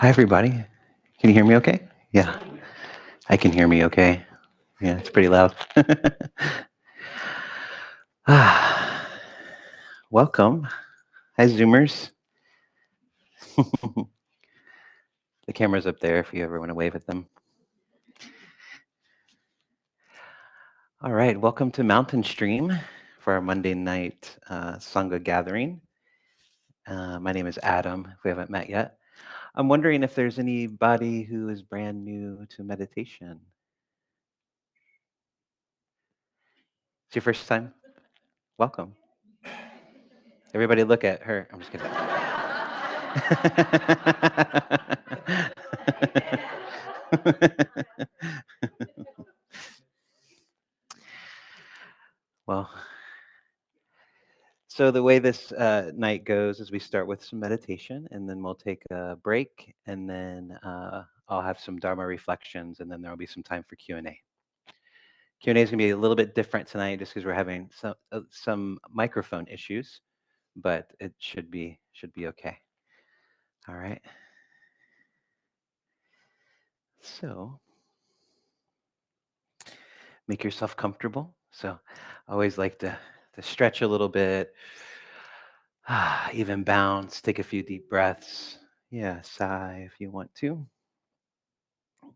Hi, everybody. Can you hear me okay? Yeah, I can hear me okay. Yeah, it's pretty loud. Ah, welcome. Hi, Zoomers. The camera's up there if you ever want to wave at them. All right, welcome to Mountain Stream for our Monday night Sangha gathering. My name is Adam, if we haven't met yet. I'm wondering if there's anybody who is brand new to meditation. It's your first time? Welcome. Everybody look at her. I'm just kidding. Well, so the way this night goes is we start with some meditation, and then we'll take a break, and then I'll have some Dharma reflections, and then there'll be some time for Q&A. Q&A is going to be a little bit different tonight, just because we're having some microphone issues, but it should be okay. All right. So make yourself comfortable. So I always like to stretch a little bit, even bounce, take a few deep breaths. Yeah, sigh if you want to.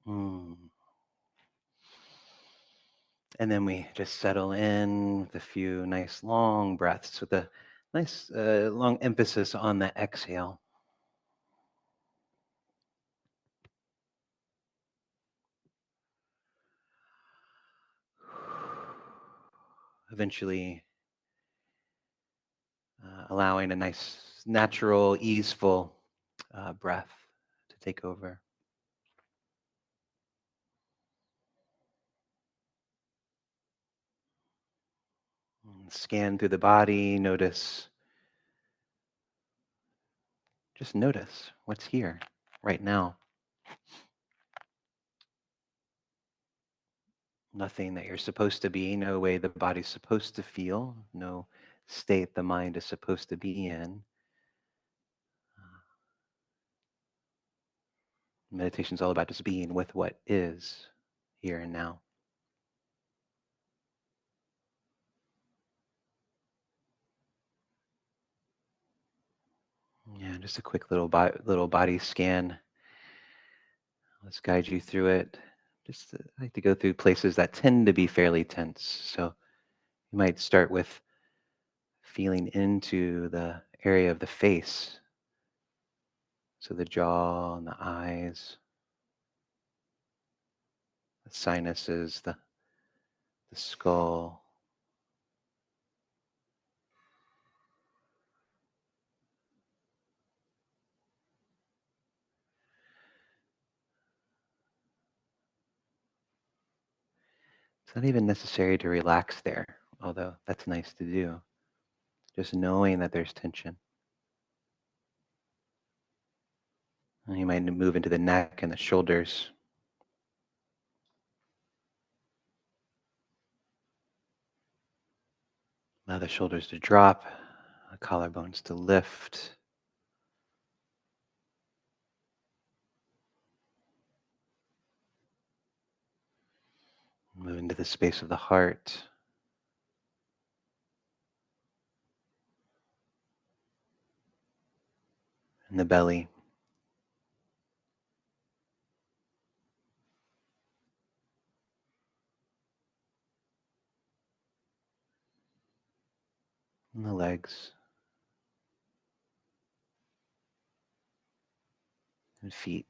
Mm. And then we just settle in with a few nice long breaths with a nice long emphasis on the exhale. Eventually allowing a nice, natural, easeful breath to take over. Scan through the body, just notice what's here right now. Nothing that you're supposed to be, no way the body's supposed to feel, no state the mind is supposed to be in. Meditation is all about just being with what is here and now. Yeah, just a quick little body scan. Let's guide you through it. I like to go through places that tend to be fairly tense. So you might start with feeling into the area of the face. So the jaw and the eyes, the sinuses, the skull. It's not even necessary to relax there, although that's nice to do. Just knowing that there's tension. And you might move into the neck and the shoulders. Allow the shoulders to drop, the collarbones to lift. Move into the space of the heart. And the belly. And the legs. And feet.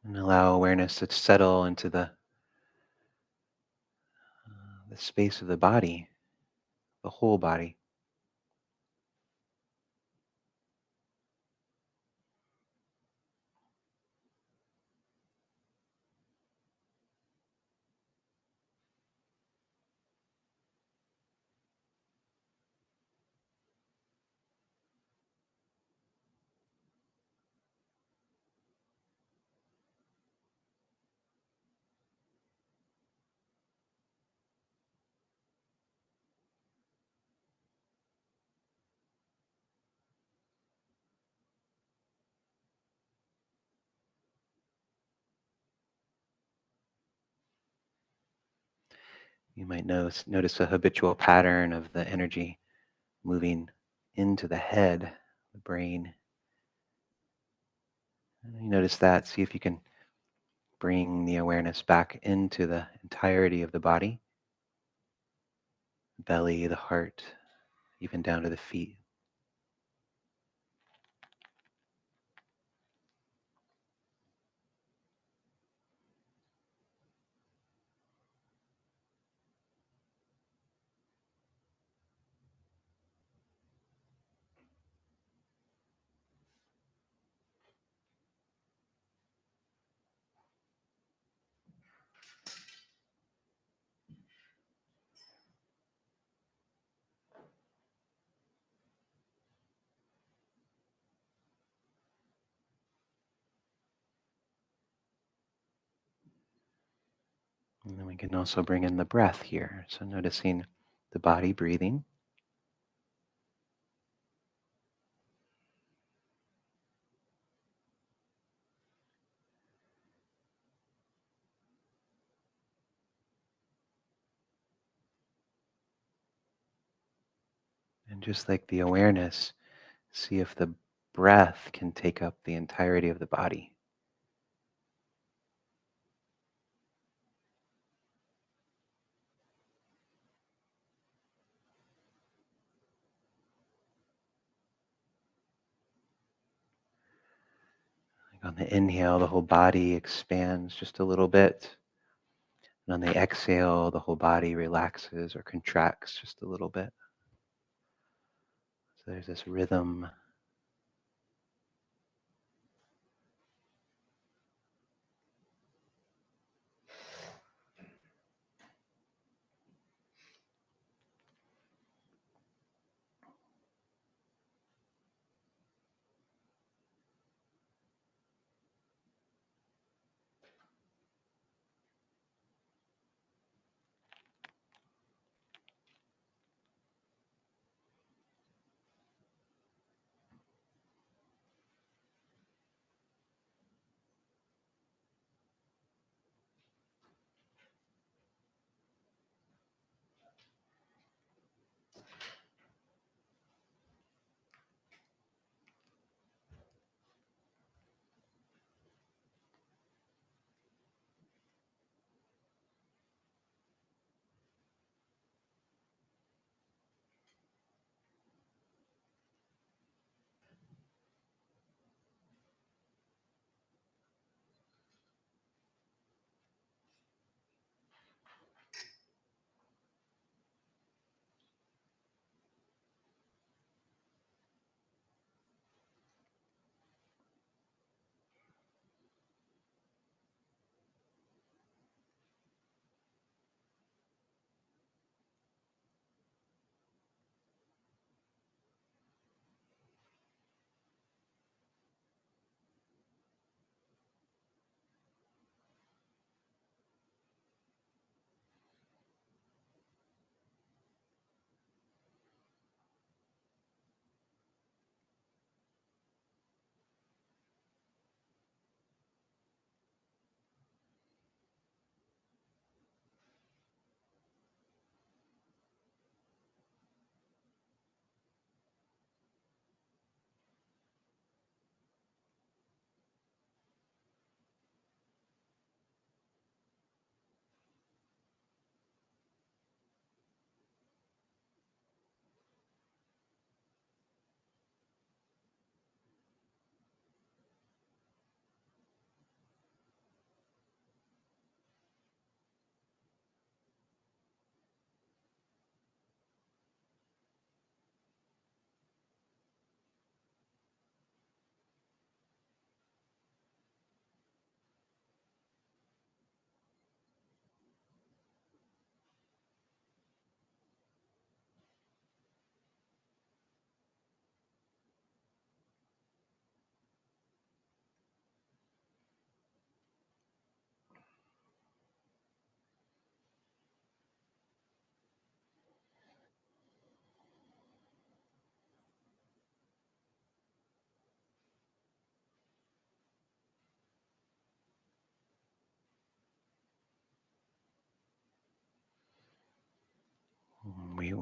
And allow awareness to settle into the space of the body, the whole body. You might notice a habitual pattern of the energy moving into the head, the brain. And you notice that. See if you can bring the awareness back into the entirety of the body, belly, the heart, even down to the feet. And then we can also bring in the breath here. So noticing the body breathing. And just like the awareness, see if the breath can take up the entirety of the body. Like on the inhale, the whole body expands just a little bit. And on the exhale, the whole body relaxes or contracts just a little bit. So there's this rhythm.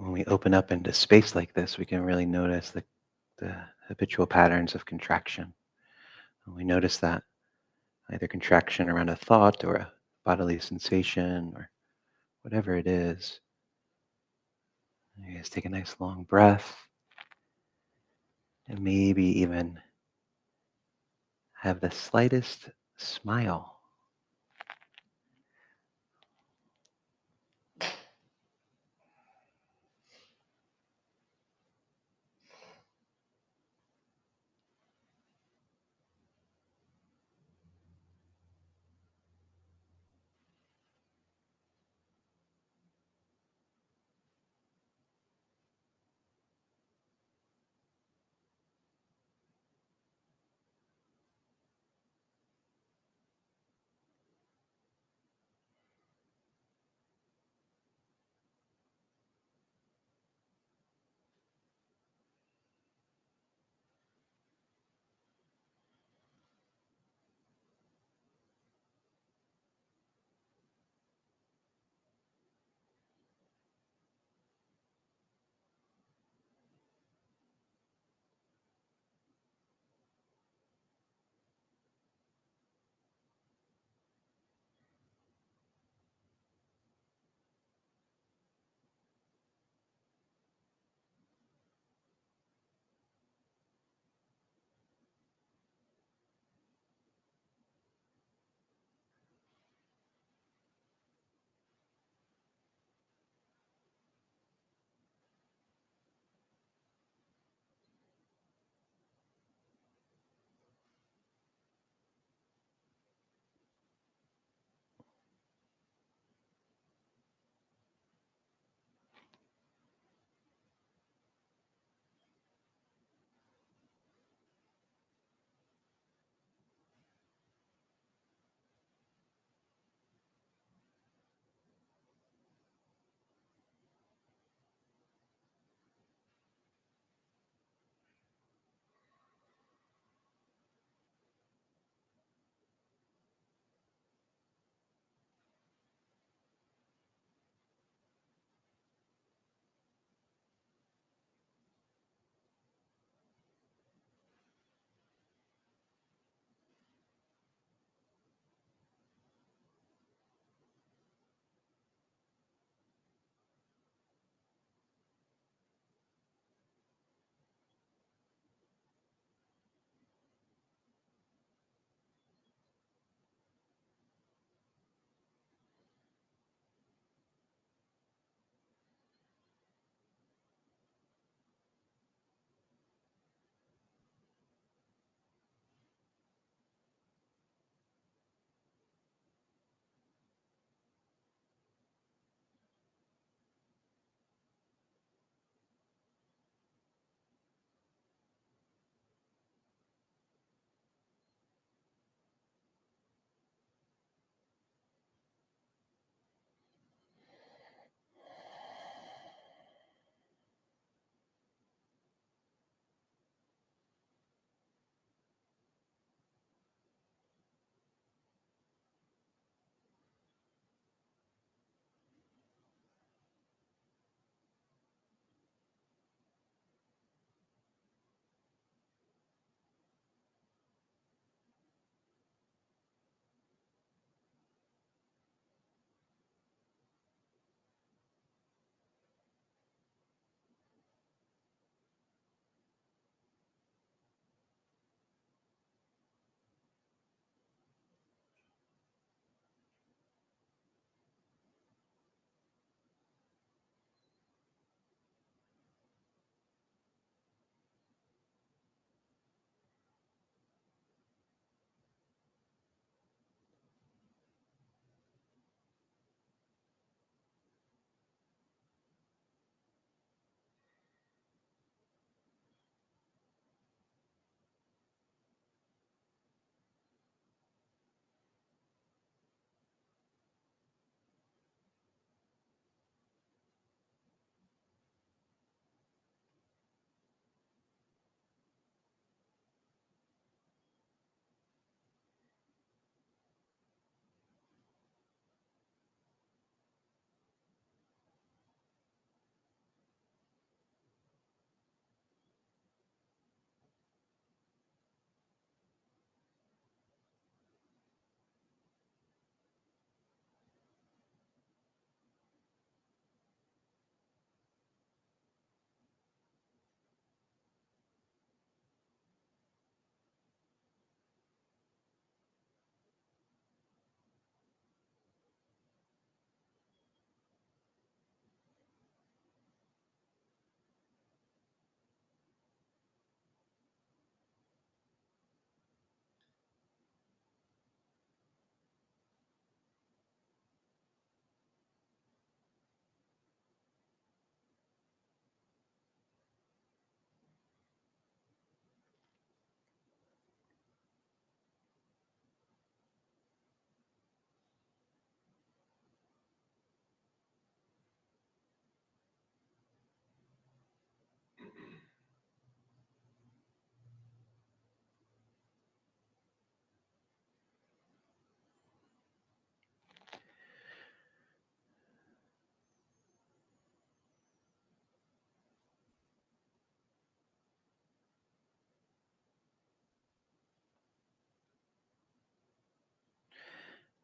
when we open up into space like this, we can really notice the habitual patterns of contraction. And we notice that either contraction around a thought or a bodily sensation or whatever it is. You guys take a nice long breath and maybe even have the slightest smile.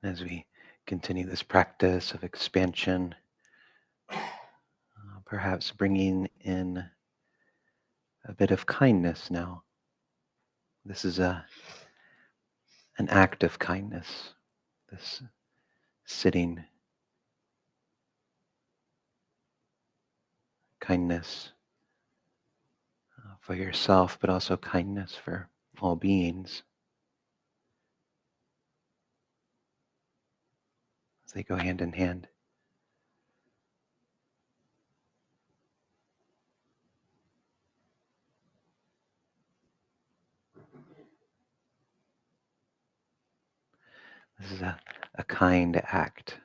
As we continue this practice of expansion, perhaps bringing in a bit of kindness now. This is an act of kindness, this sitting kindness for yourself, but also kindness for all beings as they go hand in hand. This is a kind act.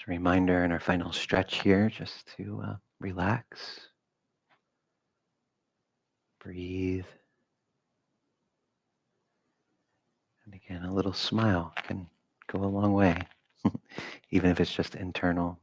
Just a reminder in our final stretch here just to relax, breathe, and again, a little smile can go a long way, even if it's just internal.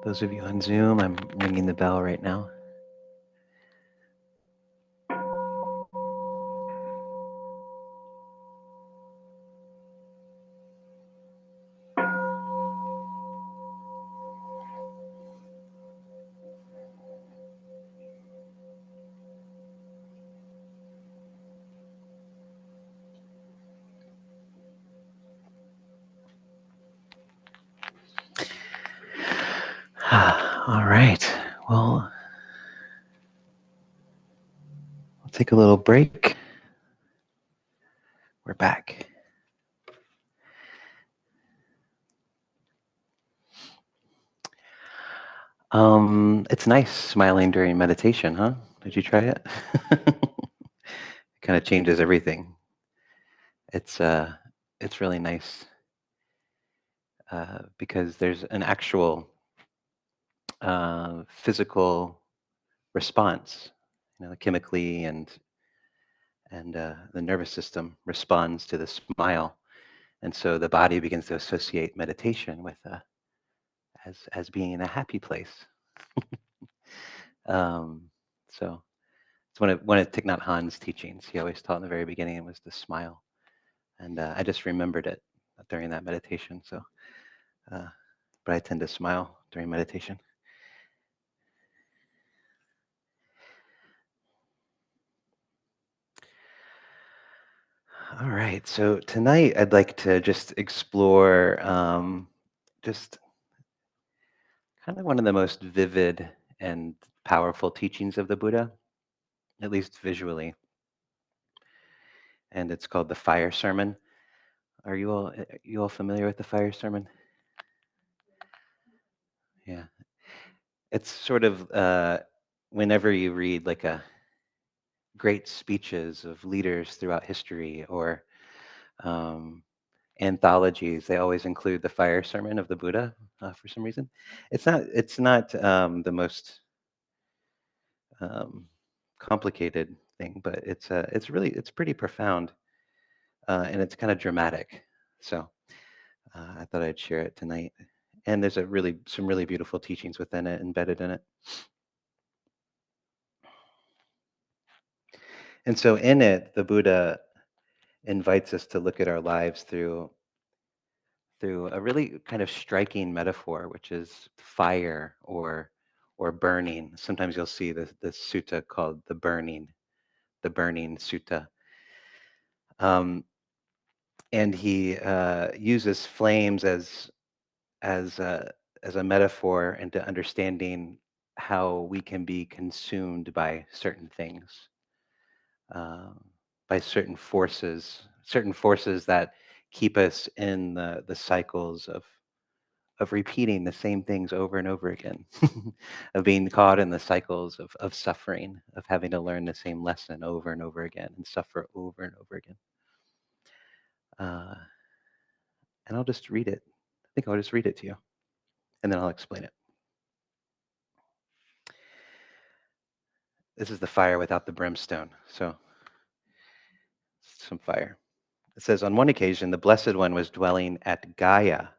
Those of you on Zoom, I'm ringing the bell right now. All right. Well, we'll take a little break. We're back. It's nice smiling during meditation, huh? Did you try it? Kind of changes everything. It's really nice because there's an actual physical response, chemically, and the nervous system responds to the smile, and so the body begins to associate meditation with as being in a happy place. Um, so it's one of Thich Nhat Hanh's teachings. He always taught in the very beginning was to smile, and I just remembered it during that meditation. So, but I tend to smile during meditation. All right. So tonight I'd like to just explore just kind of one of the most vivid and powerful teachings of the Buddha, at least visually, and it's called the Fire Sermon. Are you all familiar with the Fire Sermon? Yeah, it's sort of whenever you read like a great speeches of leaders throughout history or um, anthologies, they always include the Fire Sermon of the Buddha for some reason. It's not the most um, complicated thing, but it's pretty profound and it's kind of dramatic. So I thought I'd share it tonight. And there's some really beautiful teachings within it, embedded in it. And so in it, the Buddha invites us to look at our lives through a really kind of striking metaphor, which is fire or burning. Sometimes you'll see the sutta called the burning sutta. Um, and he uses flames as as a metaphor into understanding how we can be consumed by certain things, uh, by certain forces that keep us in the cycles of repeating the same things over and over again, of being caught in the cycles of suffering, of having to learn the same lesson over and over again and suffer over and over again. Uh, and I'll just read it. I think I'll just read it to you, and then I'll explain it. This is the fire without the brimstone. So, some fire. It says, on one occasion, the Blessed One was dwelling at Gaya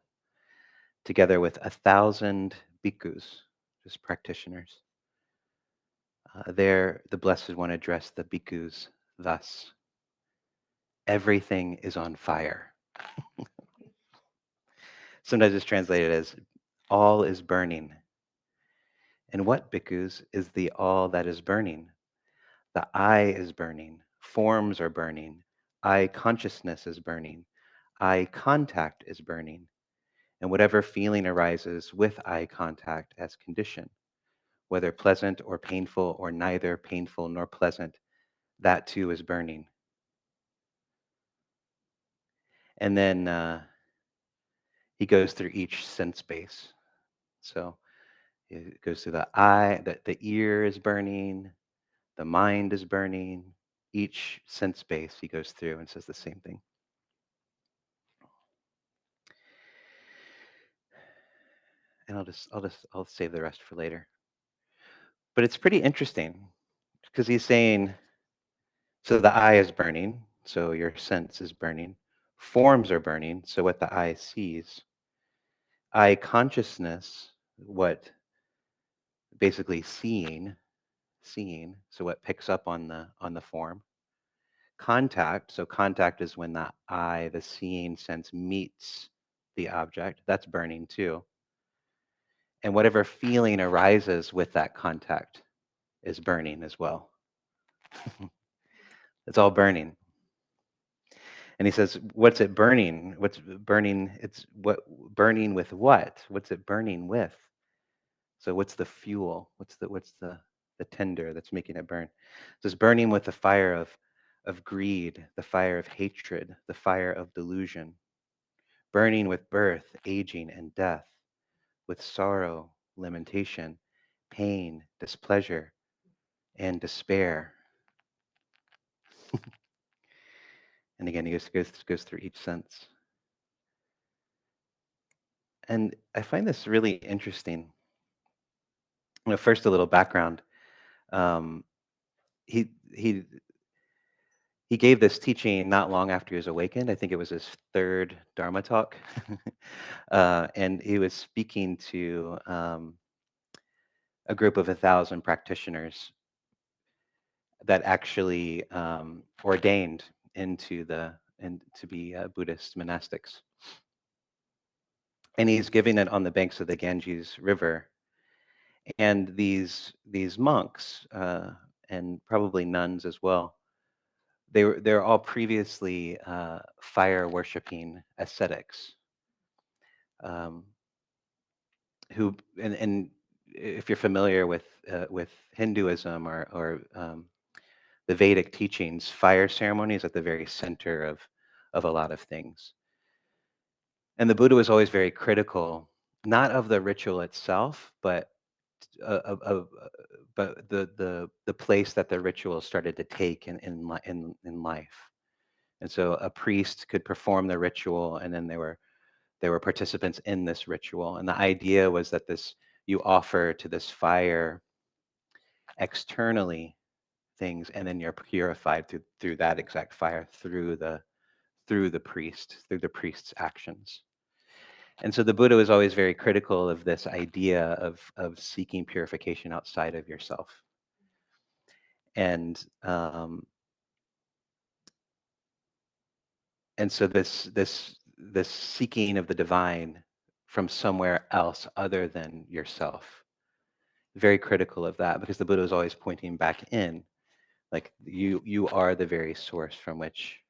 together with 1,000 bhikkhus, just practitioners. There, the Blessed One addressed the bhikkhus thus: everything is on fire. Sometimes it's translated as all is burning. And what, bhikkhus, is the all that is burning? The I is burning, forms are burning, I consciousness is burning, eye contact is burning, and whatever feeling arises with eye contact as condition, whether pleasant or painful or neither painful nor pleasant, that too is burning. And then he goes through each sense base. So it goes through the eye, the ear is burning, the mind is burning. Each sense base he goes through and says the same thing. And I'll save the rest for later. But it's pretty interesting because he's saying, so the eye is burning, so your sense is burning. Forms are burning, so what the eye sees. Eye consciousness, what basically seeing, so what picks up on the form. Contact, so contact is when the eye, the seeing sense meets the object. That's burning too. And whatever feeling arises with that contact is burning as well. It's all burning. And he says, what's it burning? What's burning? It's what burning with what? What's it burning with? So what's the fuel? What's the tinder that's making it burn? So it's burning with the fire of greed, the fire of hatred, the fire of delusion, burning with birth, aging, and death, with sorrow, lamentation, pain, displeasure, and despair. And again, he goes through each sense. And I find this really interesting. First, a little background. Um, he he he gave this teaching not long after he was awakened. I think it was his third Dharma talk, and he was speaking to a group of 1,000 practitioners that actually ordained into the and to be Buddhist monastics. And he's giving it on the banks of the Ganges River. And these monks and probably nuns as well, they're all previously fire worshipping ascetics, um, who and if you're familiar with Hinduism or the Vedic teachings, fire ceremony is at the very center of a lot of things. And the Buddha was always very critical, not of the ritual itself, but but the place that the ritual started to take in life. And so a priest could perform the ritual, and then there were participants in this ritual. And the idea was that this you offer to this fire externally things, and then you're purified through that exact fire through the priest's actions. And so the Buddha was always very critical of this idea of seeking purification outside of yourself. And and so this seeking of the divine from somewhere else other than yourself, very critical of that, because the Buddha was always pointing back in, like you are the very source from which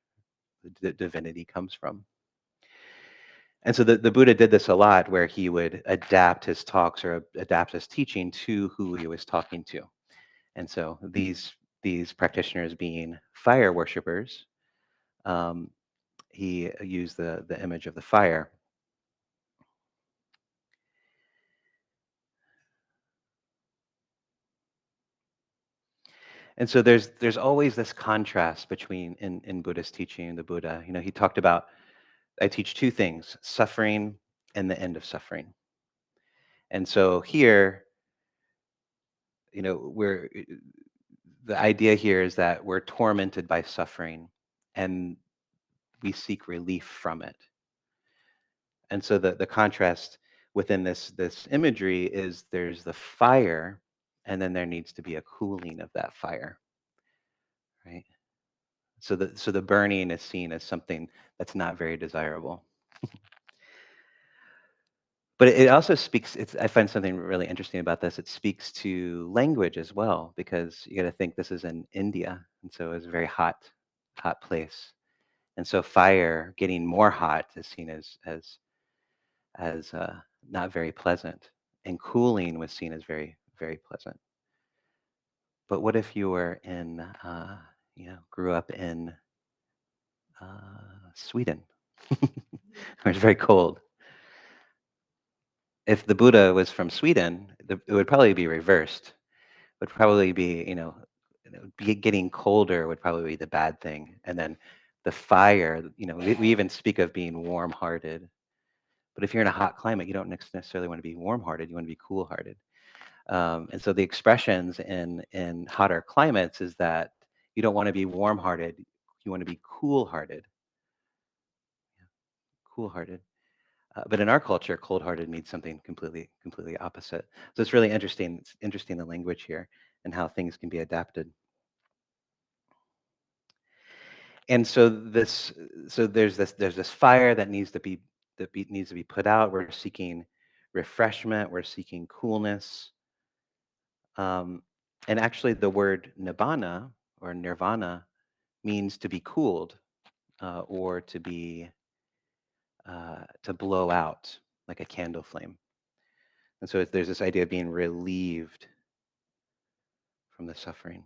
the divinity comes from. And so the Buddha did this a lot, where he would adapt his talks or adapt his teaching to who he was talking to. And so these practitioners being fire worshippers, um, he used the image of the fire. And so there's always this contrast between in Buddhist teaching, the Buddha, he talked about, I teach two things: suffering and the end of suffering. And so here, we're the idea here is that we're tormented by suffering, and we seek relief from it. And so the contrast within this imagery is there's the fire, and then there needs to be a cooling of that fire, right? So the burning is seen as something that's not very desirable. But it also speaks, I find something really interesting about this. It speaks to language as well, because you got to think this is in India, and so it's a very hot place. And so fire getting more hot is seen as not very pleasant, and cooling was seen as very, very pleasant. But what if you were grew up in Sweden, where it's very cold? If the Buddha was from Sweden, it would probably be reversed. Would probably be, getting colder would probably be the bad thing, and then the fire. We even speak of being warm-hearted. But if you're in a hot climate, you don't necessarily want to be warm-hearted. You want to be cool-hearted. And so the expressions in hotter climates is that you don't want to be warm-hearted. You want to be cool-hearted. Cool-hearted. But in our culture, cold-hearted means something completely opposite. So it's really interesting. It's interesting the language here and how things can be adapted. And so there's this fire that needs to be put out. We're seeking refreshment. We're seeking coolness. Um, and actually, the word nibbana or nirvana means to be cooled or to blow out like a candle flame. And so there's this idea of being relieved from the suffering,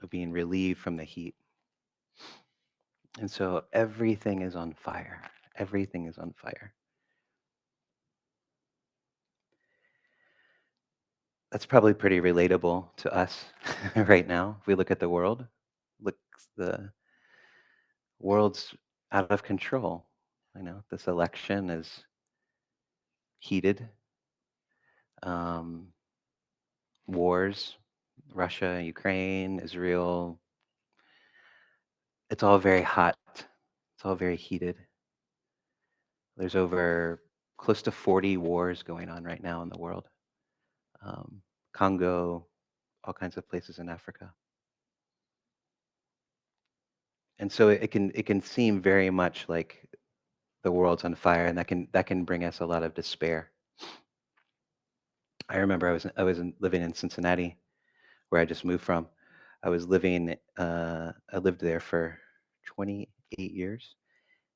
of being relieved from the heat. And so everything is on fire. Everything is on fire. That's probably pretty relatable to us right now. If we look at the world, look, the world's out of control. This election is heated. Um, Wars, Russia, Ukraine, Israel, it's all very hot. It's all very heated. There's over close to 40 wars going on right now in the world. Um, Congo, all kinds of places in Africa. And so it can seem very much like the world's on fire, and that can bring us a lot of despair. I remember living in Cincinnati, where I just moved from. I lived there for 28 years,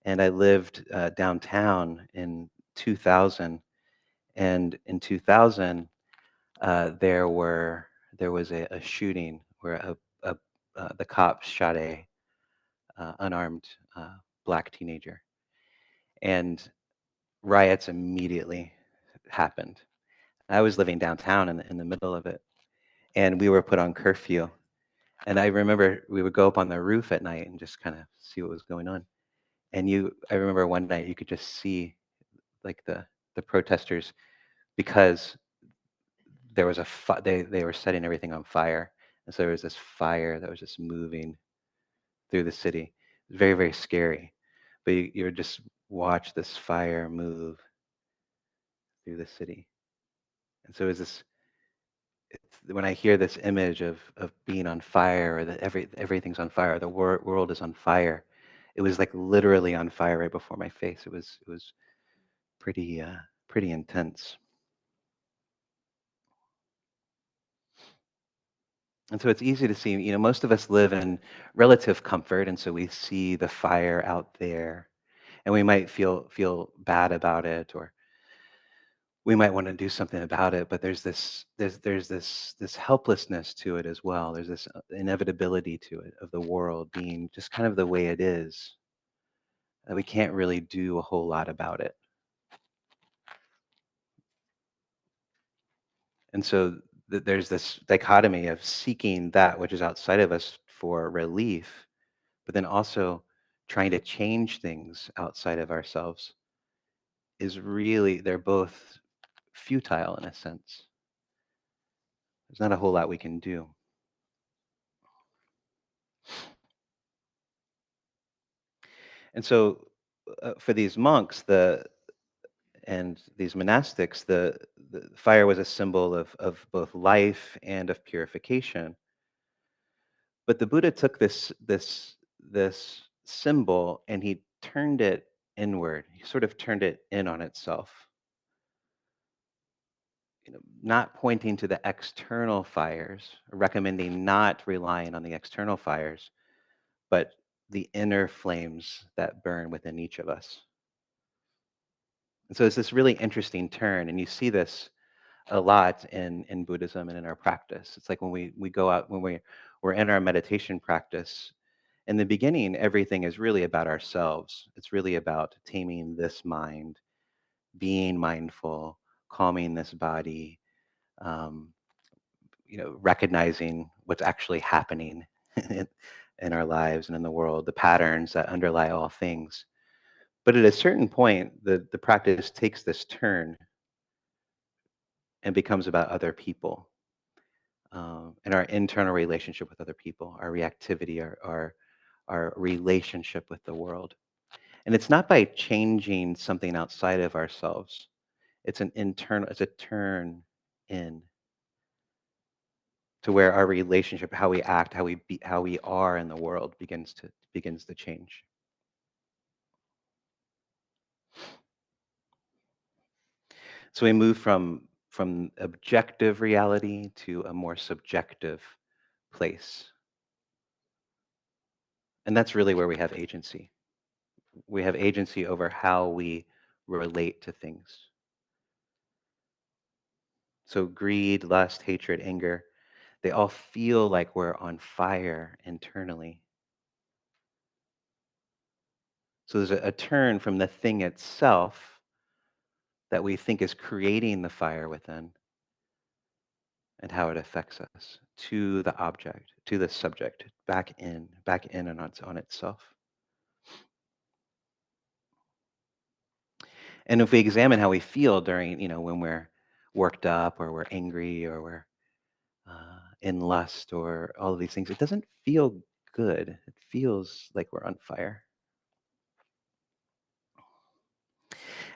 and I lived downtown in 2000. And in 2000, there was a shooting where the cops shot a unarmed black teenager, and riots immediately happened. I was living downtown in the middle of it, and we were put on curfew. And I remember we would go up on the roof at night and just kind of see what was going on. And I remember one night you could just see like the protesters, because there was they were setting everything on fire, and so there was this fire that was just moving through the city. It was very, very scary, but you would just watch this fire move through the city. And so when I hear this image of being on fire, or that everything's on fire, the world is on fire, it was like literally on fire right before my face. It was pretty intense. And so it's easy to see, most of us live in relative comfort, and so we see the fire out there, and we might feel bad about it, or we might want to do something about it. But there's this helplessness to it as well. There's this inevitability to it, of the world being just kind of the way it is, that we can't really do a whole lot about it. And so there's this dichotomy of seeking that which is outside of us for relief, but then also trying to change things outside of ourselves. They're both futile in a sense. There's not a whole lot we can do. And so for these monks and these monastics, the fire was a symbol of both life and of purification. But the Buddha took this symbol, and he turned it inward. He sort of turned it in on itself. Not pointing to the external fires, recommending not relying on the external fires, but the inner flames that burn within each of us. And so it's this really interesting turn, and you see this a lot in Buddhism and in our practice. It's like when we go out, when we're in our meditation practice. In the beginning, everything is really about ourselves. It's really about taming this mind, being mindful, calming this body, um, recognizing what's actually happening in, in our lives and in the world, the patterns that underlie all things. But at a certain point, the practice takes this turn and becomes about other people, and our internal relationship with other people, our reactivity, our relationship with the world. And it's not by changing something outside of ourselves. It's a turn in to where our relationship, how we act, how we are in the world begins to change. So we move from objective reality to a more subjective place. And that's really where we have agency. We have agency over how we relate to things. So greed, lust, hatred, anger, they all feel like we're on fire internally. So there's a turn from the thing itself that we think is creating the fire within and how it affects us to the object, to the subject, back in and on itself. And if we examine how we feel during, when we're worked up or we're angry or we're in lust or all of these things, it doesn't feel good. It feels like we're on fire.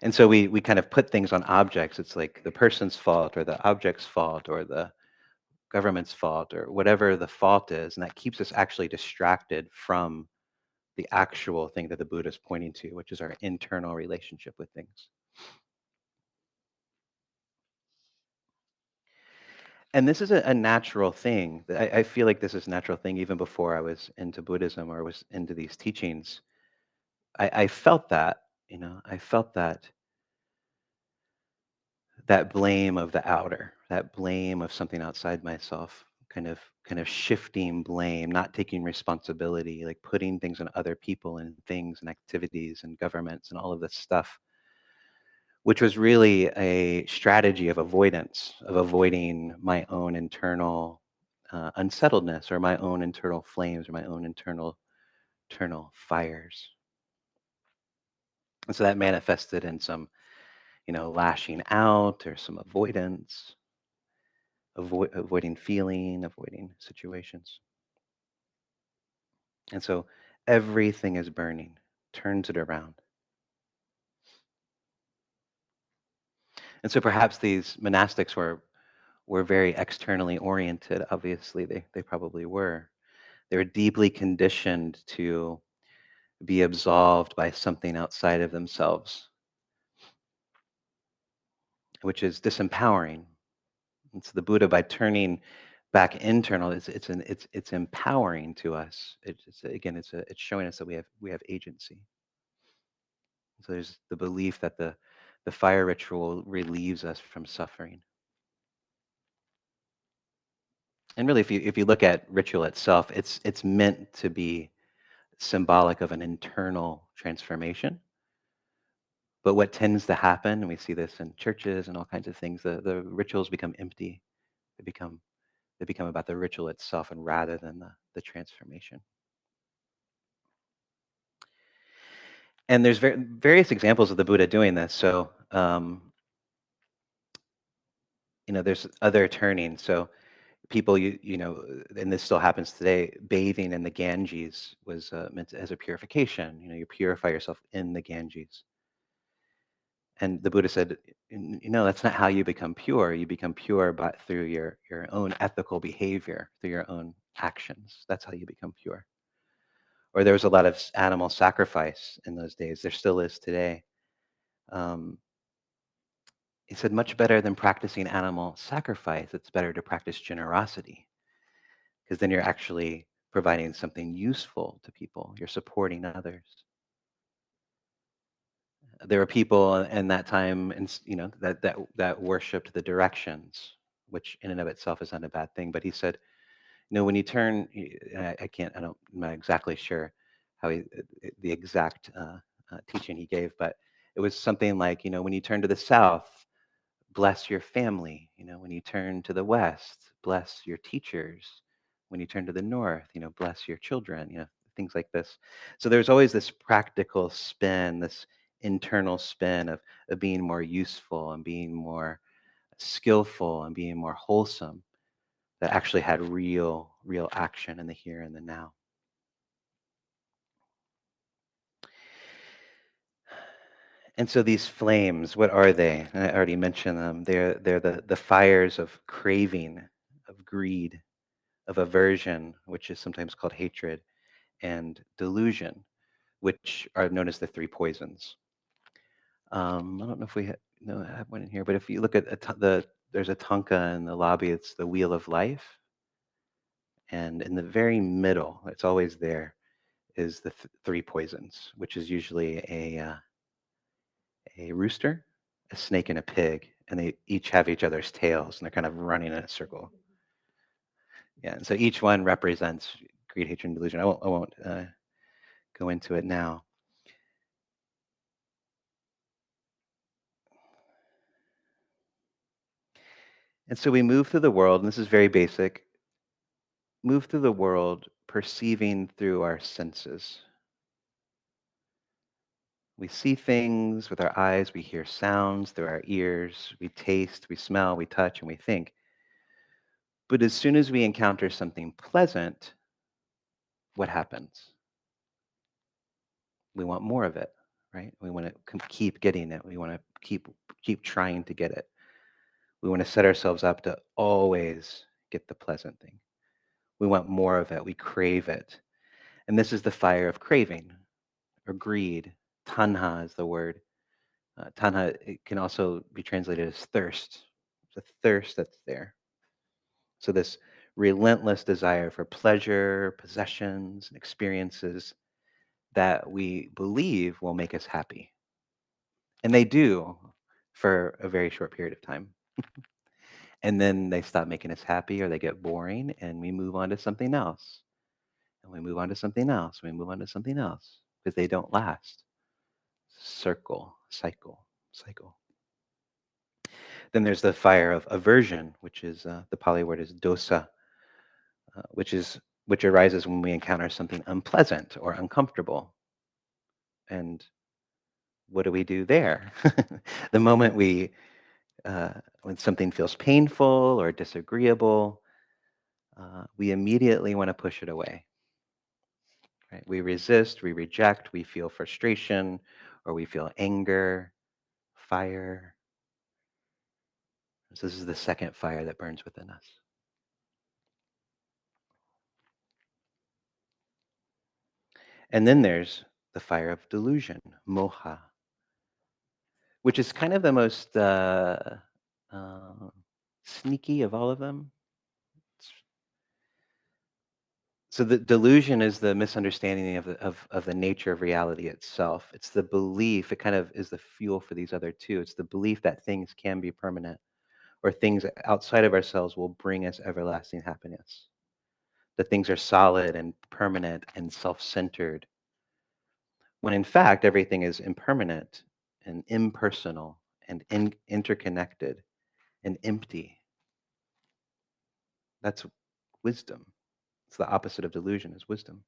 And so we kind of put things on objects. It's like the person's fault or the object's fault or the government's fault or whatever the fault is. And that keeps us actually distracted from the actual thing that the Buddha is pointing to, which is our internal relationship with things. And this is a natural thing. I feel like this is a natural thing even before I was into Buddhism or was into these teachings. I felt that, I felt that blame of the outer, that blame of something outside myself, kind of shifting blame, not taking responsibility, like putting things on other people and things and activities and governments and all of this stuff, which was really a strategy of avoidance, of avoiding my own internal unsettledness or my own internal flames or my own internal fires. And so that manifested in some, lashing out or some avoidance, avoiding feeling, avoiding situations. And so everything is burning, turns it around. And so perhaps these monastics were very externally oriented. Obviously, they probably were. They were deeply conditioned to be absolved by something outside of themselves, which is disempowering. And so the Buddha, by turning back internal, it's empowering to us. It's showing us that we have agency. So there's the belief that the fire ritual relieves us from suffering. And really, if you look at ritual itself, it's meant to be symbolic of an internal transformation. But what tends to happen, and we see this in churches and all kinds of things, the rituals become empty. They become they become about the ritual itself and rather than the transformation. And there's various examples of the Buddha doing this. So there's other turning. So people, and this still happens today. Bathing in the Ganges was meant as a purification. You purify yourself in the Ganges. And the Buddha said, that's not how you become pure. You become pure but through your own ethical behavior, through your own actions. That's how you become pure. Or there was a lot of animal sacrifice in those days. There still is today. Um, he said, much better than practicing animal sacrifice, it's better to practice generosity, because then you're actually providing something useful to people. You're supporting others. There were people in that time, and that worshipped the directions, which in and of itself is not a bad thing. But he said, when you turn, I can't, I'm not exactly sure how the exact teaching he gave, but it was something like, when you turn to the south, bless your family. When you turn to the west, bless your teachers. When you turn to the north, bless your children. Things like this. So there's always this practical spin, this internal spin of being more useful and being more skillful and being more wholesome that actually had real action in the here and the now. And so these flames, what are they? I already mentioned them. They're the fires of craving, of greed, of aversion, which is sometimes called hatred, and delusion, which are known as the three poisons. I don't know if we no, I have one in here, but if you look at there's a tanka in the lobby. It's the wheel of life, and in the very middle, it's always there, is the three poisons, which is usually a rooster, a snake, and a pig, and they each have each other's tails, and they're kind of running in a circle. Yeah, and so each one represents greed, hatred, and delusion. I won't go into it now. And so we move through the world, and this is very basic. Move through the world perceiving through our senses. We see things with our eyes, we hear sounds through our ears, we taste, we smell, we touch, and we think. But as soon as we encounter something pleasant, what happens? We want more of it, right? We want to keep getting it. We want to keep trying to get it. We want to set ourselves up to always get the pleasant thing. We want more of it. We crave it. And this is the fire of craving or greed. Tanha is the word. Tanha, it can also be translated as thirst. It's a thirst that's there. So this relentless desire for pleasure, possessions, and experiences that we believe will make us happy. And they do for a very short period of time. And then they stop making us happy or they get boring and we move on to something else. And we move on to something else. We move on to something else because they don't last. Circle, cycle, cycle. Then there's the fire of aversion, which is the Pali word is dosa, which arises when we encounter something unpleasant or uncomfortable. And what do we do there? The moment when something feels painful or disagreeable, we immediately want to push it away. Right? We resist, we reject, we feel frustration, or we feel anger, fire. So this is the second fire that burns within us. And then there's the fire of delusion, moha, which is kind of the most uh, sneaky of all of them. So the delusion is the misunderstanding of the nature of reality itself. It's the belief, it kind of is the fuel for these other two. It's the belief that things can be permanent or things outside of ourselves will bring us everlasting happiness. That things are solid and permanent and self-centered. When in fact, everything is impermanent and impersonal and interconnected and empty. That's wisdom. It's the opposite of delusion is wisdom.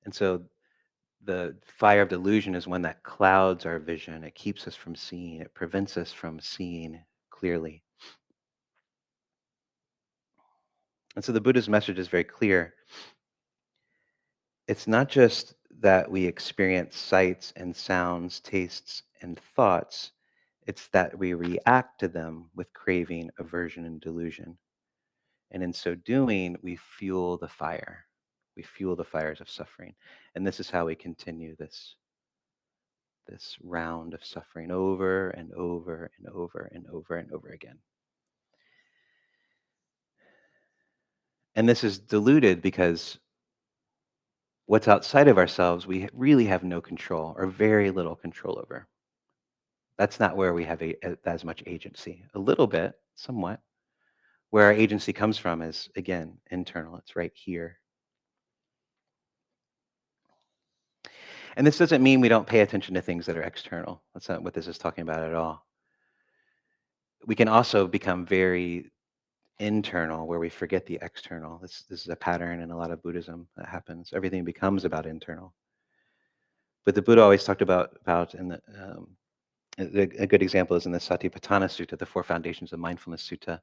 And so the fire of delusion is one that clouds our vision. It keeps us from seeing. It prevents us from seeing clearly. And so the Buddha's message is very clear. It's not just that we experience sights and sounds, tastes and thoughts. It's that we react to them with craving, aversion, and delusion. And in so doing, we fuel the fire. We fuel the fires of suffering. And this is how we continue this round of suffering over and over and over and over and over again. And this is diluted because what's outside of ourselves, we really have no control or very little control over. That's not where we have as much agency. A little bit, somewhat. Where our agency comes from is, again, internal. It's right here. And this doesn't mean we don't pay attention to things that are external. That's not what this is talking about at all. We can also become very internal where we forget the external. This is a pattern in a lot of Buddhism that happens. Everything becomes about internal. But the Buddha always talked about in a good example is in the Satipatthana Sutta, the Four Foundations of Mindfulness Sutta.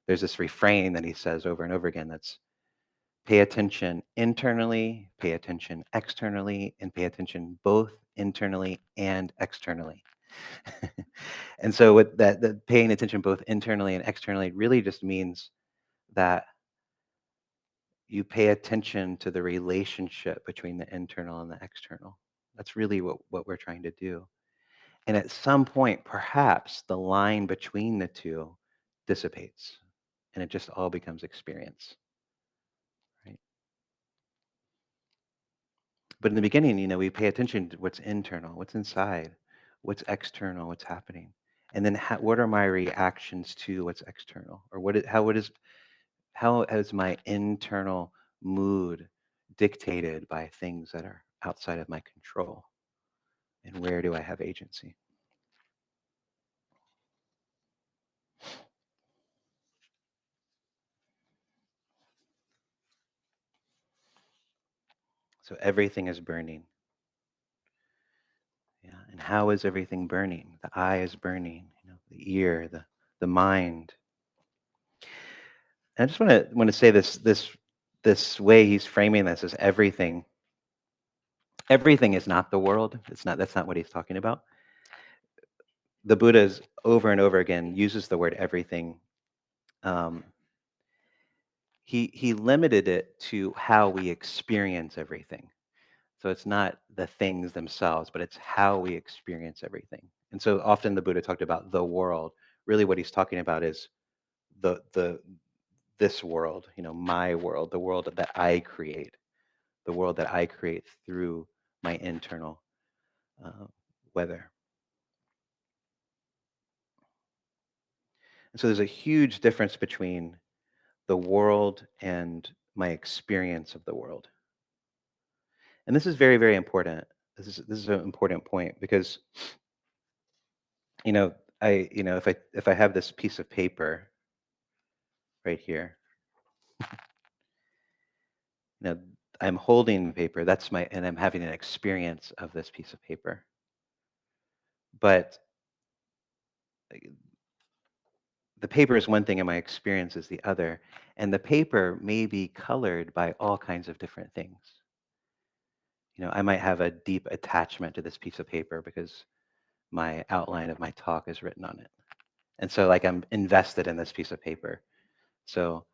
There's this refrain that he says over and over again that's Pay attention internally, pay attention externally, and pay attention both internally and externally. And so with that, the paying attention both internally and externally really just means that you pay attention to the relationship between the internal and the external. That's really what we're trying to do. And at some point, perhaps the line between the two dissipates and it just all becomes experience, right? But in the beginning, we pay attention to what's internal, what's inside, what's external, what's happening. And then what are my reactions to what's external? Or how is my internal mood dictated by things that are outside of my control? And where do I have agency? So everything is burning. Yeah. And how is everything burning? The eye is burning, the ear, the mind. And I just want to say this way he's framing this is everything. Everything is not the world. That's not what he's talking about. The Buddha's over and over again uses the word everything. Um, he limited it to how we experience everything. So it's not the things themselves, but it's how we experience everything. And so often the Buddha talked about the world. Really what he's talking about is the this world, my world, the world that I create, the world that I create through my internal uh, weather. And so there's a huge difference between the world and my experience of the world. And this is very, very important. This is an important point because you know if I have this piece of paper right here, you know I'm holding paper. And I'm having an experience of this piece of paper. But uh, the paper is one thing and my experience is the other. And the paper may be colored by all kinds of different things. I might have a deep attachment to this piece of paper because my outline of my talk is written on it. And so like I'm invested in this piece of paper. So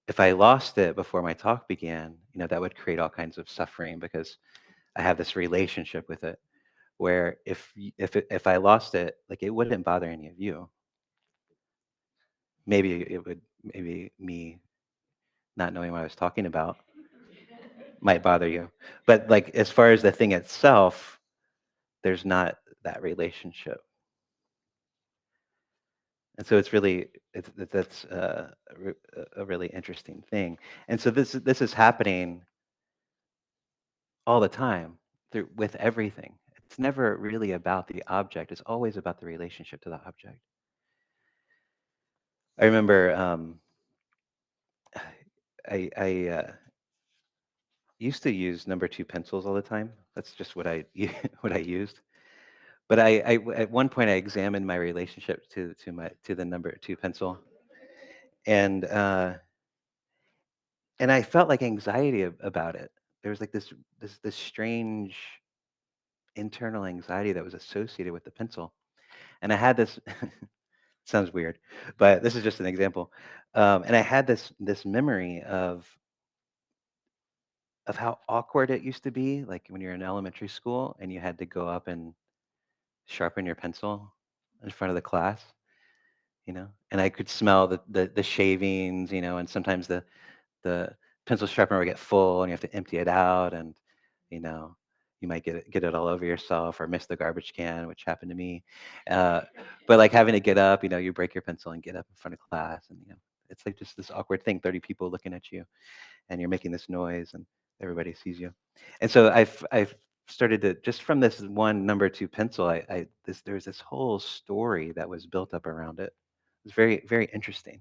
if I lost it before my talk began, that would create all kinds of suffering because I have this relationship with it. Where if I lost it, like it wouldn't bother any of you. Maybe me not knowing what I was talking about might bother you. But like as far as the thing itself, there's not that relationship. And so that's a really interesting thing. And so this is happening all the time with everything. It's never really about the object. It's always about the relationship to the object. I remember I used to use number two pencils all the time. That's just what I what I used. But at one point I examined my relationship to the number two pencil, and and I felt like anxiety about it. There was like this strange internal anxiety that was associated with the pencil, and I had this. Sounds weird, but this is just an example. And I had this memory of how awkward it used to be, like when you're in elementary school and you had to go up and sharpen your pencil in front of the class, and I could smell the shavings, and sometimes the pencil sharpener would get full and you have to empty it out, and you know you might get it all over yourself or miss the garbage can, which happened to me. uh, but like having to get up, you break your pencil and get up in front of class, and it's like just this awkward thing, 30 people looking at you and you're making this noise and everybody sees you. And so I've started to, just from this one number two pencil, there's this whole story that was built up around it. It's very, very interesting.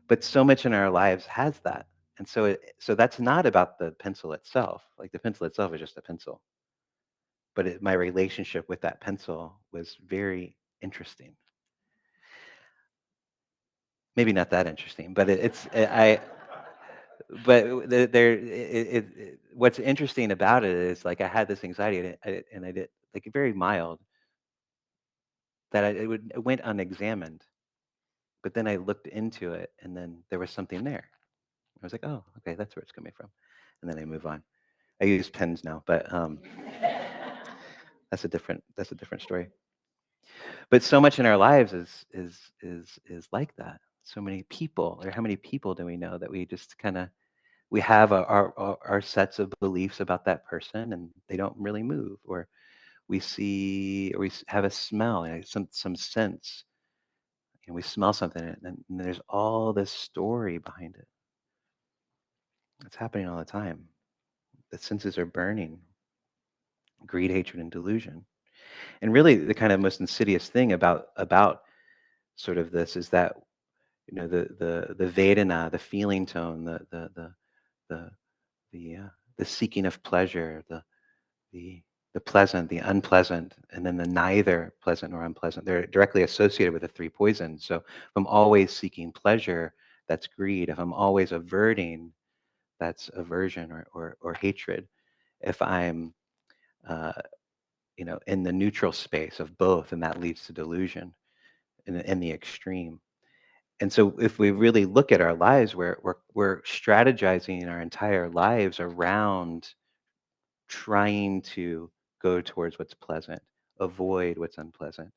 But so much in our lives has that. And so that's not about the pencil itself. Like the pencil itself is just a pencil. But my relationship with that pencil was very interesting. Maybe not that interesting, but But what's interesting about it is like I had this anxiety and I did like very mild that it went unexamined. But then I looked into it, and then there was something there. I was like, oh, okay, that's where it's coming from, and then I move on. I use pens now, but that's a different story. But so much in our lives is like that. So many people, or how many people do we know that we just kind of we have our sets of beliefs about that person, and they don't really move, or we see or have a smell, some sense, and we smell something, and there's all this story behind it. It's happening all the time. The senses are burning, greed, hatred, and delusion. And really, the kind of most insidious thing about sort of this is that the Vedana, the feeling tone, the the seeking of pleasure, the the pleasant, the unpleasant, and then the neither pleasant nor unpleasant. They're directly associated with the three poisons. So if I'm always seeking pleasure, that's greed. If I'm always averting, that's aversion or hatred. If I'm uh, in the neutral space of both, and that leads to delusion in the extreme. And so if we really look at our lives, we're strategizing our entire lives around trying to go towards what's pleasant, avoid what's unpleasant,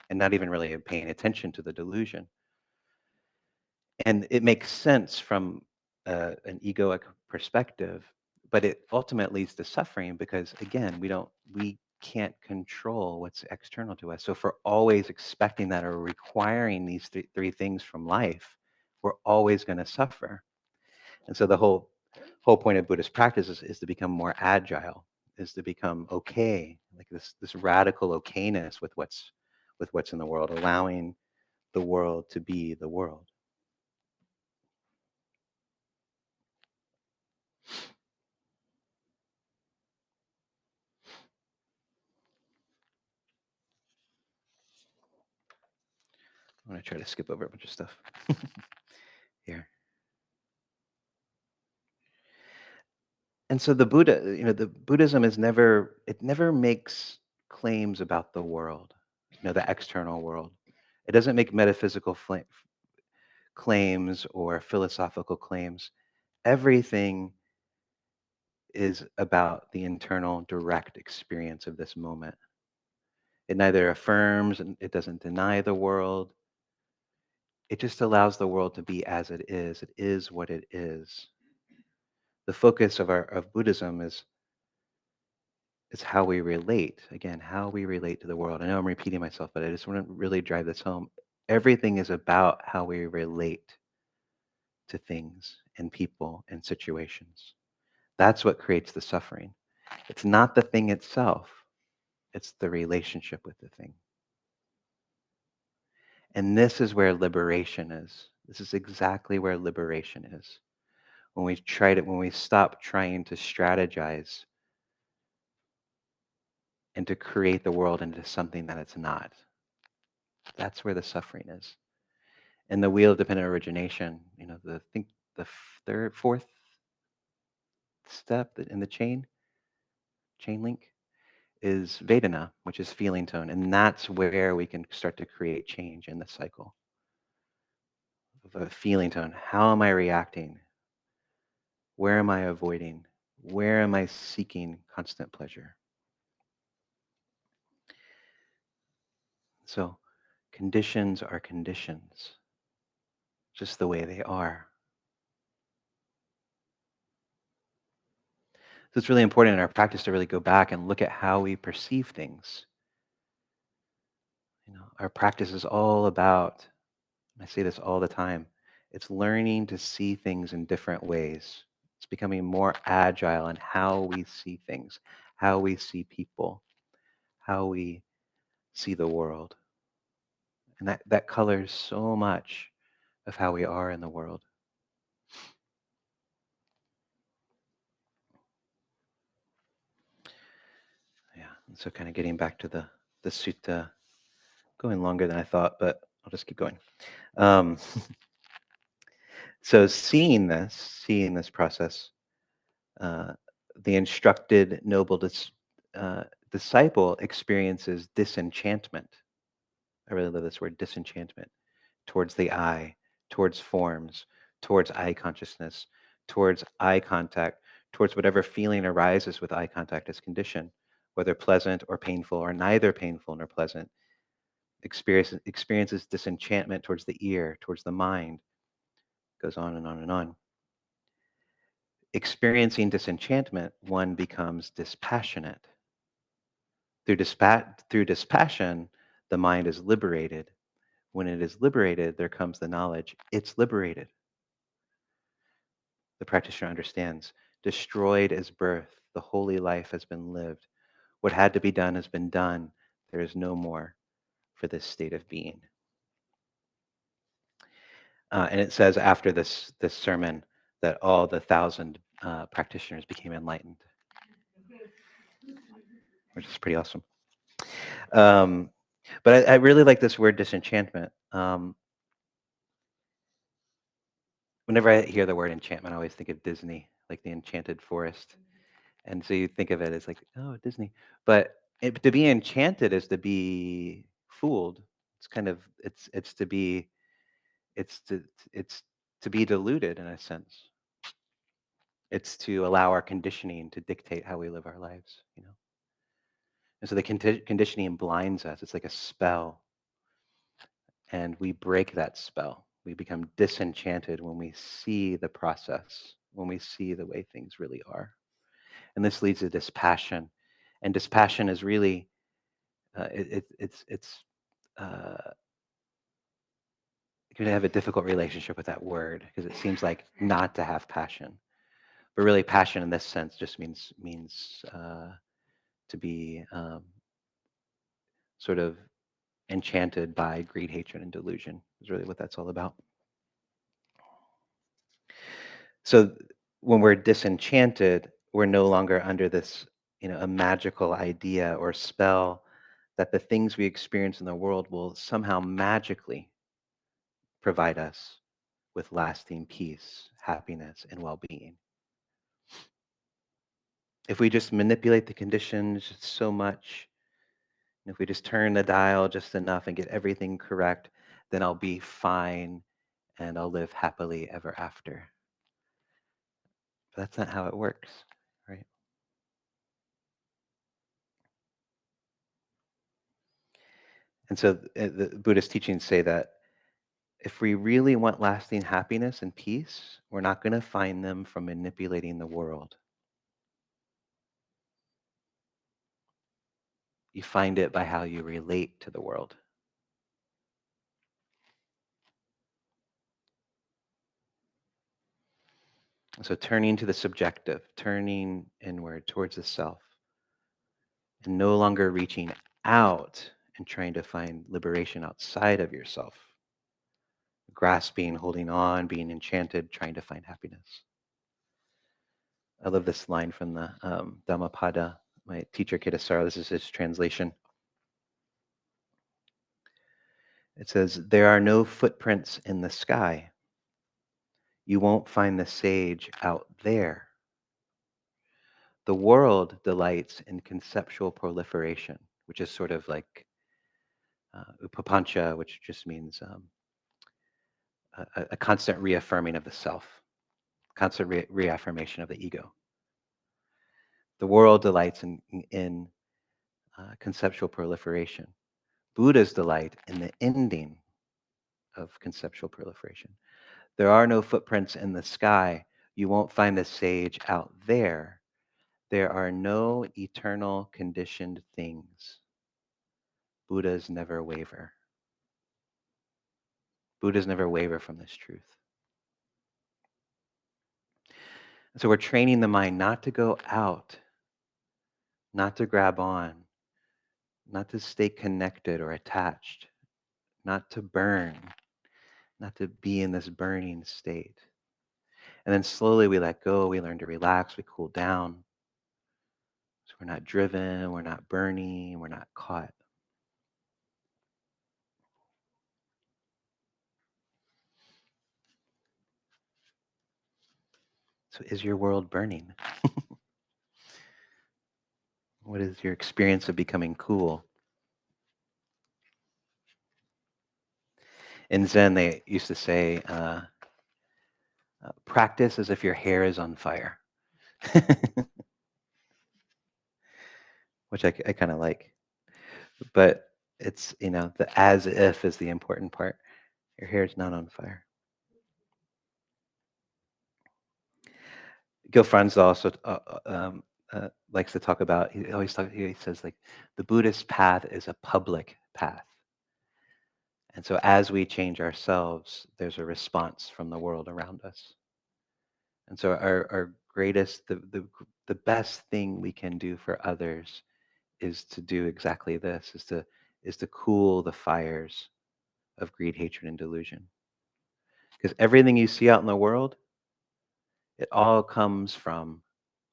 and not even really paying attention to the delusion. And it makes sense from an egoic perspective, but it ultimately leads to suffering because again, we can't control what's external to us. So if we're always expecting that or requiring these three things from life, we're always going to suffer. And so the whole point of Buddhist practice is to become more agile, is to become okay, like this radical okayness with what's in the world, allowing the world to be the world. I'm going to try to skip over a bunch of stuff here. And so the Buddha, the Buddhism never makes claims about the world, the external world. It doesn't make metaphysical claims or philosophical claims. Everything is about the internal direct experience of this moment. It neither affirms and it doesn't deny the world. It just allows the world to be as it is. It is what it is. The focus of Buddhism is how we relate. Again, how we relate to the world. I know I'm repeating myself, but I just want to really drive this home. Everything is about how we relate to things and people and situations. That's what creates the suffering. It's not the thing itself, it's the relationship with the thing. And this is where liberation is. This is exactly where liberation is. When we stop trying to strategize and to create the world into something that it's not. That's where the suffering is. And the wheel of dependent origination, the fourth step in the chain link is Vedana, which is feeling tone. And that's where we can start to create change in the cycle of a feeling tone. How am I reacting? Where am I avoiding? Where am I seeking constant pleasure? So conditions are conditions, just the way they are. So it's really important in our practice to really go back and look at how we perceive things. Our practice is all about, and I say this all the time, it's learning to see things in different ways. It's becoming more agile in how we see things, how we see people, how we see the world. And that colors so much of how we are in the world. Yeah. And so kind of getting back to the sutta, going longer than I thought, but I'll just keep going. Um, So seeing this process, uh, the instructed noble disciple experiences disenchantment. I really love this word, disenchantment, towards the eye, towards forms, towards eye consciousness, towards eye contact, towards whatever feeling arises with eye contact as condition, whether pleasant or painful or neither painful nor pleasant. Experiences disenchantment towards the ear, towards the mind, goes on and on and on. Experiencing disenchantment, one becomes dispassionate. Through dispassion, the mind is liberated. When it is liberated, there comes the knowledge it's liberated. The practitioner understands. Destroyed is birth. The holy life has been lived. What had to be done has been done. There is no more for this state of being. And it says after this sermon that all the 1,000 practitioners became enlightened, which is pretty awesome. But I really like this word disenchantment. Whenever I hear the word enchantment, I always think of Disney, like the Enchanted Forest. And so you think of it as like, oh, Disney. But to be enchanted is to be fooled. It's kind of it's to be it's to it's to be deluded in a sense. It's to allow our conditioning to dictate how we live our lives, you know. And so the conditioning blinds us. It's like a spell, and we break that spell. We become disenchanted when we see the process, when we see the way things really are. And this leads to dispassion. And dispassion is really it's you can have a difficult relationship with that word because it seems like not to have passion, but really passion in this sense just means to be sort of enchanted by greed, hatred, and delusion is really what that's all about. So when we're disenchanted, we're no longer under this, a magical idea or spell that the things we experience in the world will somehow magically provide us with lasting peace, happiness, and well-being. If we just manipulate the conditions so much, and if we just turn the dial just enough and get everything correct, then I'll be fine and I'll live happily ever after. But that's not how it works, right? And so the Buddhist teachings say that if we really want lasting happiness and peace, we're not going to find them from manipulating the world. You find it by how you relate to the world. So turning to the subjective, turning inward towards the self, and no longer reaching out and trying to find liberation outside of yourself, grasping, holding on, being enchanted, trying to find happiness. I love this line from the Dhammapada, my teacher Kittasaro, this is his translation. It says, there are no footprints in the sky. You won't find the sage out there. The world delights in conceptual proliferation, which is sort of like upapancha, which just means a constant reaffirming of the self, constant reaffirmation of the ego. The world delights in conceptual proliferation. Buddhas delight in the ending of conceptual proliferation. There are no footprints in the sky. You won't find the sage out there. There are no eternal conditioned things. Buddhas never waver. Buddhas never waver from this truth. So we're training the mind not to go out, not to grab on, not to stay connected or attached, not to burn, not to be in this burning state. And then slowly we let go, we learn to relax, we cool down. So we're not driven, we're not burning, we're not caught. So is your world burning? What is your experience of becoming cool? In Zen, they used to say, practice as if your hair is on fire, which I kind of like. But it's, the as if is the important part. Your hair is not on fire. Gil Franz also likes to talk about, he says, like, the Buddhist path is a public path. And so as we change ourselves, there's a response from the world around us. And so our greatest, the best thing we can do for others is to do exactly this, is to cool the fires of greed, hatred, and delusion. Because everything you see out in the world, it all comes from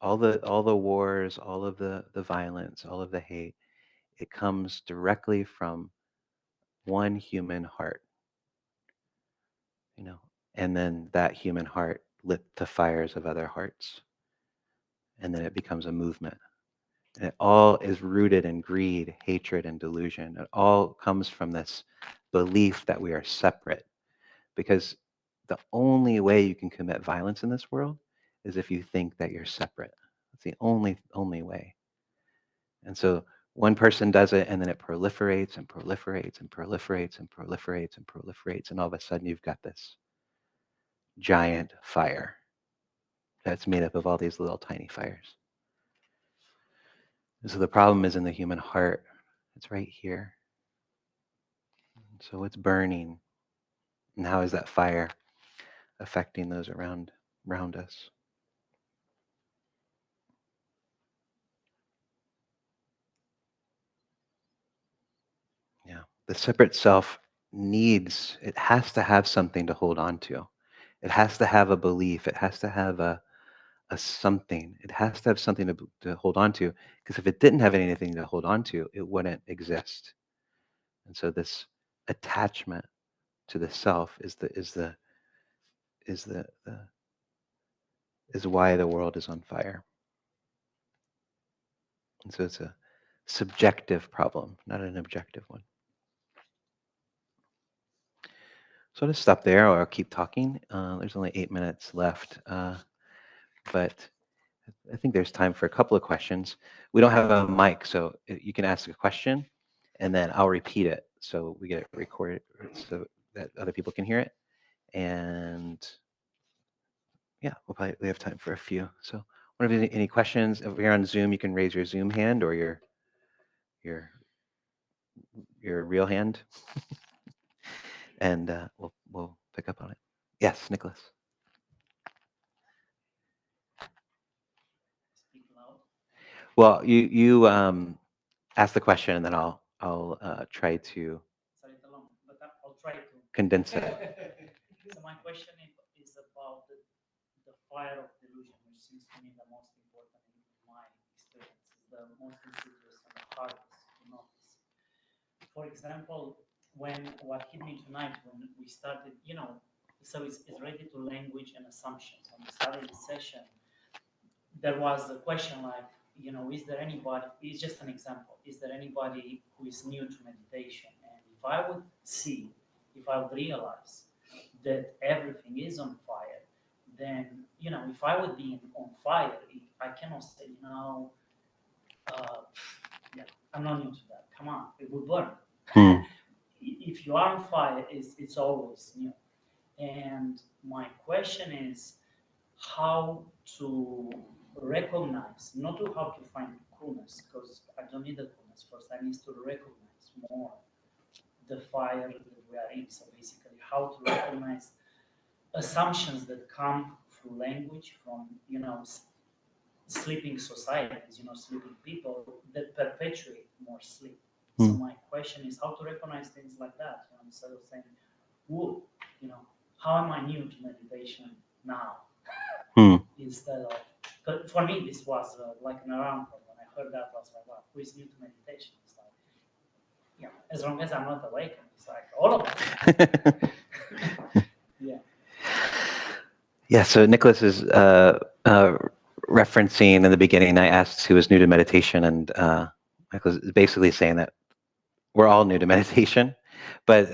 all the wars, all of the violence, all of the hate. It comes directly from one human heart, and then that human heart lit the fires of other hearts, and then it becomes a movement. And it all is rooted in greed, hatred, and delusion. It all comes from this belief that we are separate. Because the only way you can commit violence in this world is if you think that you're separate. It's the only way. And so one person does it, and then it proliferates and proliferates and proliferates and proliferates and proliferates, and all of a sudden you've got this giant fire that's made up of all these little tiny fires. And so the problem is in the human heart. It's right here. So what's burning? And how is that fire affecting those around us? Yeah. The separate self it has to have something to hold on to. It has to have a belief. It has to have a something. It has to have something to hold on to. Because if it didn't have anything to hold on to, it wouldn't exist. And so this attachment to the self is why the world is on fire. And so it's a subjective problem, not an objective one. So I'll just stop there, or I'll keep talking. There's only 8 minutes left, but I think there's time for a couple of questions. We don't have a mic, so you can ask a question, and then I'll repeat it so we get it recorded so that other people can hear it. And yeah, we have time for a few. So whenever any questions, if you're on Zoom, you can raise your Zoom hand or your real hand, and we'll pick up on it. Yes, Nicholas. Well, you ask the question, and then I'll try to condense it. So my question is about the fire of delusion, which seems to me the most important in my experience, is the most insidious and the hardest to notice. For example, what hit me tonight when we started, so it's related to language and assumptions. When we started the session, there was a question like, is there anybody, it's just an example, is there anybody who is new to meditation? And if I would realize that everything is on fire, then, if I would be on fire, I cannot say, yeah, I'm not new to that. Come on, it will burn. If you are on fire, it's always new. And my question is how to recognize, not to how to find coolness, because I don't need the coolness. First, I need to recognize more the fire that we are in. So basically, how to recognize assumptions that come through language from, sleeping societies, sleeping people that perpetuate more sleep. So my question is how to recognize things like that, instead of saying, "Whoa, how am I new to meditation now?" Instead of, but for me, this was like an around point. When I heard that, I was like, "Wow, who is new to meditation?" It's like, as long as I'm not awakened, it's like all of us. Yeah. Yeah. So Nicholas is uh, referencing in the beginning, I asked who was new to meditation, and Michael was basically saying that we're all new to meditation, but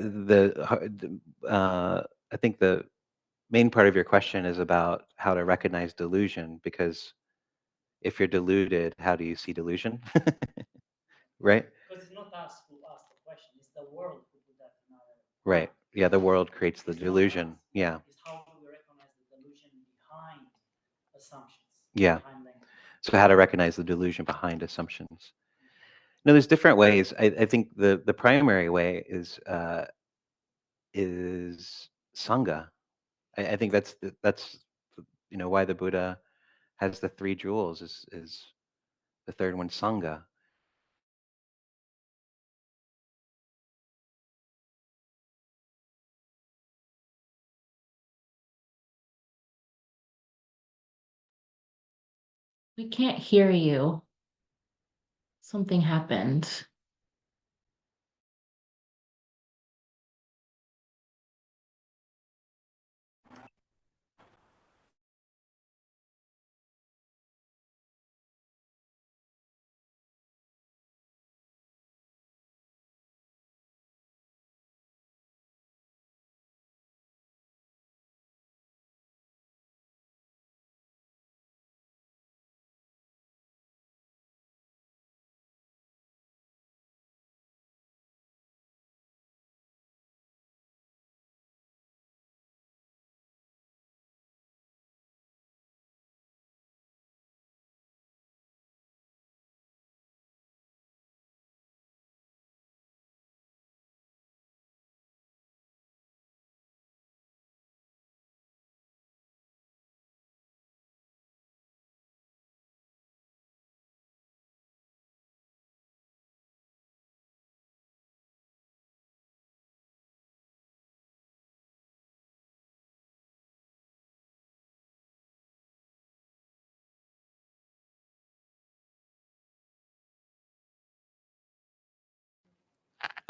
I think the main part of your question is about how to recognize delusion, because if you're deluded, how do you see delusion? Right? Because it's not us who asked the question, it's the world who put that in our Right. Yeah, the world creates the It's not delusion. us. Yeah. It's how do we recognize the delusion behind assumptions, Yeah. behind language. So how to recognize the delusion behind assumptions? No, there's different ways. I think the primary way is sangha. I think that's why the Buddha has the three jewels, is the third one sangha. We can't hear you. Something happened.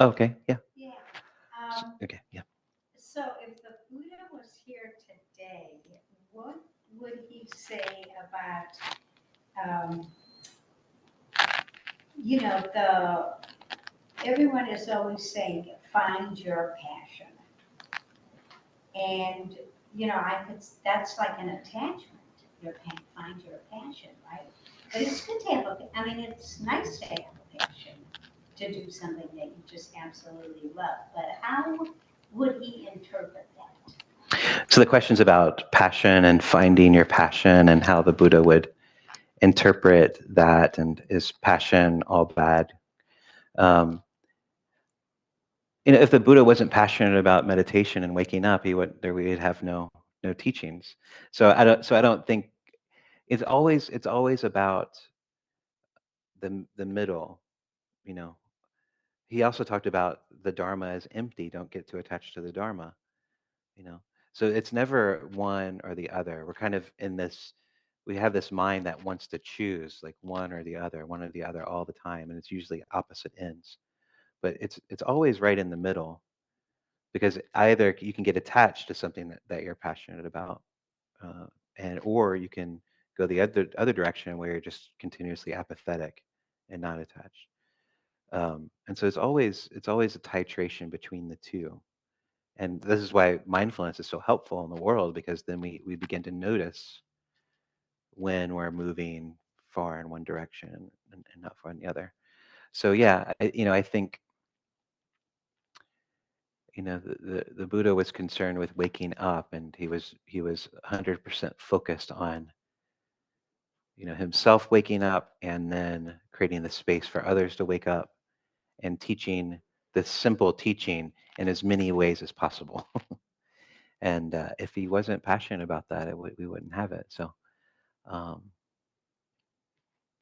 Okay. Yeah. Yeah. Okay. Yeah. So if the Buddha was here today, what would he say about, um, everyone is always saying, find your passion. And, that's like an attachment, find your passion, right? But it's good to have it's nice to have a passion to do something that you just absolutely love. But how would he interpret that? So the question's about passion and finding your passion, and how the Buddha would interpret that, and is passion all bad? Um, if the Buddha wasn't passionate about meditation and waking up, we'd have no teachings. So I don't think it's always about the middle. You know, he also talked about the Dharma as empty. Don't get too attached to the Dharma. You know, so it's never one or the other. We're kind of in this. We have this mind that wants to choose like one or the other, all the time, and it's usually opposite ends. But it's always right in the middle, because either you can get attached to something that you're passionate about, uh, or you can go the other direction where you're just continuously apathetic and not attached. And so it's always a titration between the two. And this is why mindfulness is so helpful in the world, because then we begin to notice when we're moving far in one direction, and not far in the other. So yeah, I think the Buddha was concerned with waking up, and he was 100% focused on himself waking up, and then creating the space for others to wake up, and teaching this simple teaching in as many ways as possible. And if he wasn't passionate about that, we wouldn't have it. So, um,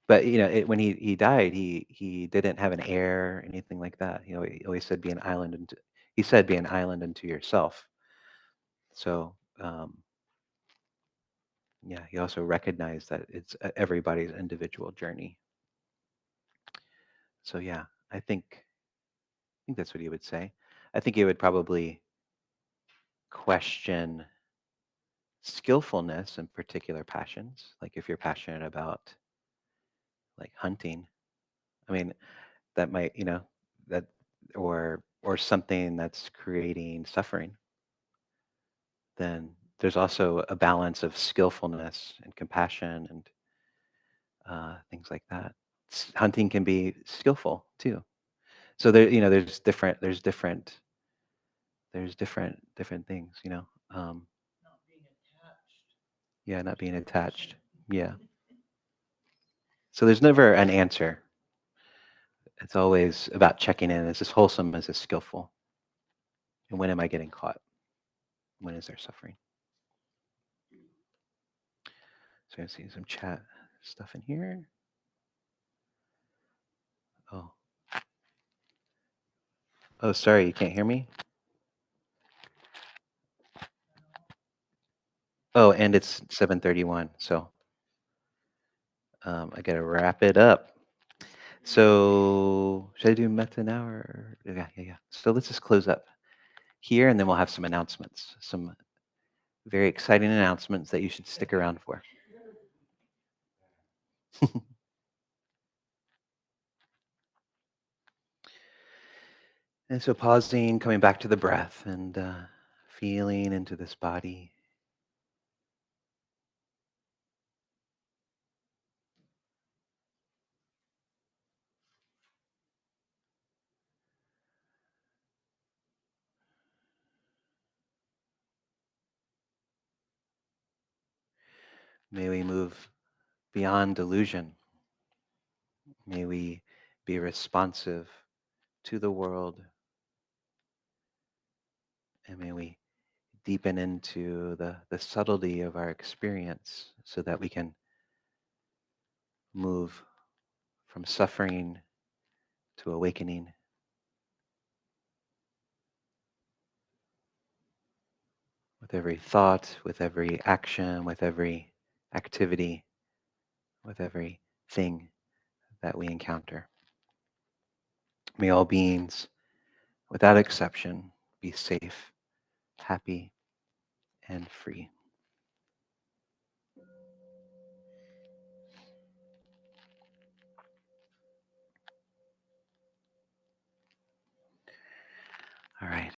but when he died, he didn't have an heir or anything like that. He always said, "Be an island," and he said, "Be an island unto yourself." So, yeah, he also recognized that it's everybody's individual journey. So, yeah, I think that's what he would say. I think he would probably question skillfulness in particular passions. Like if you're passionate about like hunting, I mean, that might, that or something that's creating suffering, then there's also a balance of skillfulness and compassion and things like that. Hunting can be skillful too. So there, there's different things, Not being attached. yeah, not being attached. Yeah. So there's never an answer. It's always about checking in. Is this wholesome? Is this skillful? And when am I getting caught? When is there suffering? So I see some chat stuff in here. Oh. Oh, sorry, you can't hear me? Oh, and it's 7:31, so I gotta wrap it up. So should I do metta now or yeah. So let's just close up here and then we'll have some announcements. Some very exciting announcements that you should stick around for. And so pausing, coming back to the breath and feeling into this body. May we move beyond delusion. May we be responsive to the world. And may we deepen into the subtlety of our experience so that we can move from suffering to awakening. With every thought, with every action, with every activity, with every thing that we encounter. May all beings, without exception, be safe, happy, and free.